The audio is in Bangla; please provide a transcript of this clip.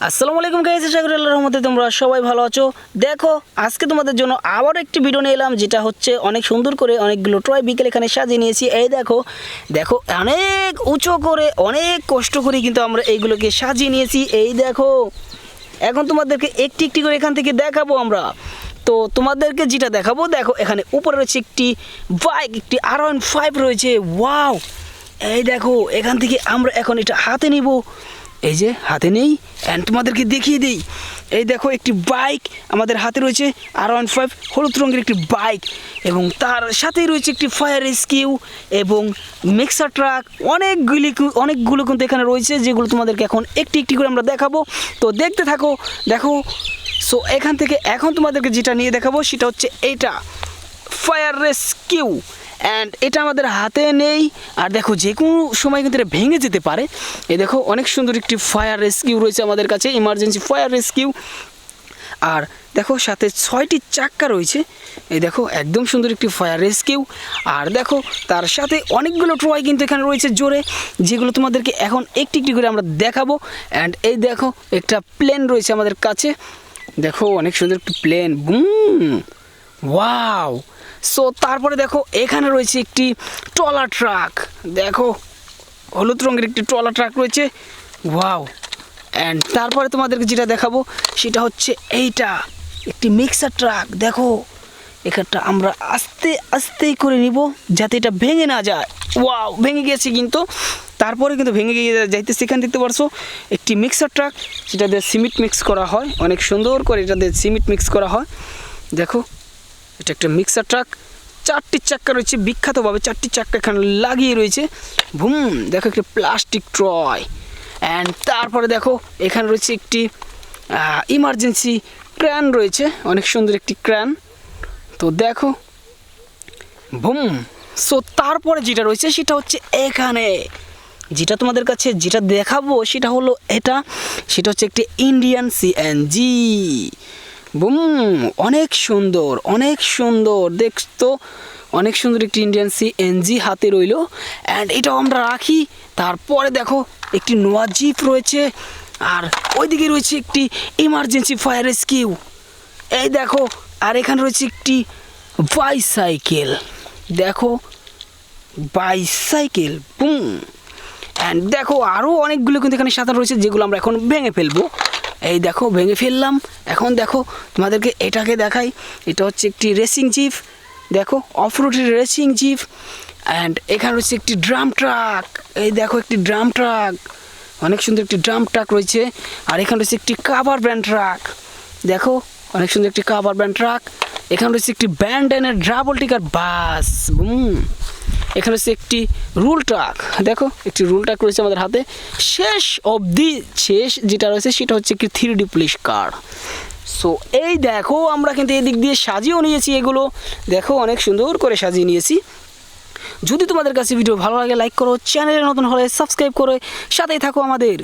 আসসালামু আলাইকুম গাইস, আশা করি আল্লাহর রহমতে তোমরা সবাই ভালো আছো। দেখো আজকে তোমাদের জন্য আবার একটি ভিডিও নিয়ে এলাম, যেটা হচ্ছে অনেক সুন্দর করে অনেকগুলো টয় বিকেল এখানে সাজিয়ে নিয়েছি। এই দেখো দেখো অনেক উঁচু করে অনেক কষ্ট করে কিন্তু আমরা এইগুলোকে সাজিয়ে নিয়েছি। এই দেখো এখন তোমাদেরকে একটি একটি করে এখান থেকে দেখাবো আমরা। তো তোমাদেরকে যেটা দেখাবো, দেখো এখানে উপরে রয়েছে একটি বাইক, একটি R15 রয়েছে। ওয়াও, এই দেখো এখান থেকে আমরা এখন এটা হাতে নিব। এই যে হাতে নেই অ্যান্ড তোমাদেরকে দেখিয়ে দিই। এই দেখো একটি বাইক আমাদের হাতে রয়েছে, R15 হলুদ রঙের একটি বাইক, এবং তার সাথেই রয়েছে একটি ফায়ার রেস্কিউ এবং মিক্সার ট্রাক। অনেকগুলো কিন্তু এখানে রয়েছে, যেগুলো তোমাদেরকে এখন একটি একটি করে আমরা দেখাবো। তো দেখতে থাকো। দেখো সো এখান থেকে এখন তোমাদেরকে যেটা নিয়ে দেখাবো সেটা হচ্ছে এইটা ফায়ার রেস্কিউ, অ্যান্ড এটা আমাদের হাতে নেই। আর দেখো যে কোনো সময় কিন্তু এটা ভেঙে যেতে পারে। এই দেখো অনেক সুন্দর একটি ফায়ার রেস্কিউ রয়েছে আমাদের কাছে, ইমার্জেন্সি ফায়ার রেস্কিউ। আর দেখো সাথে 6টি চাক্কা রয়েছে। এই দেখো একদম সুন্দর একটি ফায়ার রেস্কিউ। আর দেখো তার সাথে অনেকগুলো ট্রয় কিন্তু এখানে রয়েছে জোরে, যেগুলো তোমাদেরকে এখন একটি একটি করে আমরা দেখাবো। অ্যান্ড এই দেখো একটা প্লেন রয়েছে আমাদের কাছে। দেখো অনেক সুন্দর একটি প্লেন, বুম, ওয়াও। সো তারপরে দেখো এখানে রয়েছে একটি ট্রলার ট্রাক। দেখো হলুদ রঙের একটি ট্রলার ট্রাক রয়েছে, ওয়াও। অ্যান্ড তারপরে তোমাদেরকে যেটা দেখাবো সেটা হচ্ছে এইটা একটি মিক্সার ট্রাক। দেখো এখানটা আমরা আস্তে আস্তে করে নিব যাতে এটা ভেঙে না যায়। ওয়াও, ভেঙে গেছে কিন্তু, তারপরে কিন্তু ভেঙে গিয়ে যাইতে সেখানে দেখতে পারছো একটি মিক্সার ট্রাক, যেটা দিয়ে সিমেন্ট মিক্স করা হয়, অনেক সুন্দর করে এটা দিয়ে সিমেন্ট মিক্স করা হয়। দেখো এটা একটা মিক্সার ট্রাক, 4টি চাক্কা রয়েছে, বিখ্যাতভাবে 4টি চাক্কা এখানে লাগিয়ে রয়েছে। ভুম, দেখো একটা প্লাস্টিক ট্রয়। অ্যান্ড তারপরে দেখো এখানে রয়েছে একটি ইমার্জেন্সি ক্র্যান রয়েছে, অনেক সুন্দর একটি ক্র্যান। তো দেখো ভুম। সো তারপরে যেটা রয়েছে সেটা হচ্ছে এখানে যেটা তোমাদের কাছে যেটা দেখাবো সেটা হলো সেটা হচ্ছে একটি ইন্ডিয়ান CNG। বুম, অনেক সুন্দর অনেক সুন্দর দেখতো, অনেক সুন্দর একটি ইন্ডিয়ান CNG হাতে রইলো। অ্যান্ড এটাও আমরা রাখি। তারপরে দেখো একটি নোয়া জিপ রয়েছে, আর ওইদিকে রয়েছে একটি ইমার্জেন্সি ফায়ার রেস্কিউ। এই দেখো, আর এখানে রয়েছে একটি বাইসাইকেল। দেখো বাইসাইকেল, বুম। অ্যান্ড দেখো আরও অনেকগুলো কিন্তু এখানে সাঁতার রয়েছে, যেগুলো আমরা এখন ভেঙে ফেলবো। এই দেখো ভেঙে ফেললাম। এখন দেখো তোমাদেরকে এটাকে দেখাই, এটা হচ্ছে একটি রেসিং জিপ। দেখো অফরোডের রেসিং জিপ। অ্যান্ড এখানে রয়েছে একটি ড্রাম ট্রাক। এই দেখো একটি ড্রাম ট্রাক, অনেক সুন্দর একটি ড্রাম ট্রাক রয়েছে। আর এখানে রয়েছে একটি কাভার ব্যান্ড ট্রাক। দেখো অনেক সুন্দর একটি কাভার ব্যান্ড ট্রাক। এখানে রয়েছে একটি ব্যান্ডেনের ডাবল টিকার বাস, বুম। এখানে রয়েছে একটি রুল ট্রাক। দেখো একটি রুল ট্রাক রয়েছে আমাদের হাতে। শেষ যেটা রয়েছে সেটা হচ্ছে একটি 3D পুলিশ কার। সো এই দেখো আমরা কিন্তু এদিক দিয়ে সাজিয়েও নিয়েছি এগুলো। দেখো অনেক সুন্দর করে সাজিয়ে নিয়েছি। যদি তোমাদের কাছে ভিডিও ভালো লাগে লাইক করো, চ্যানেলে নতুন হলে সাবস্ক্রাইব করে সাথেই থাকো আমাদের।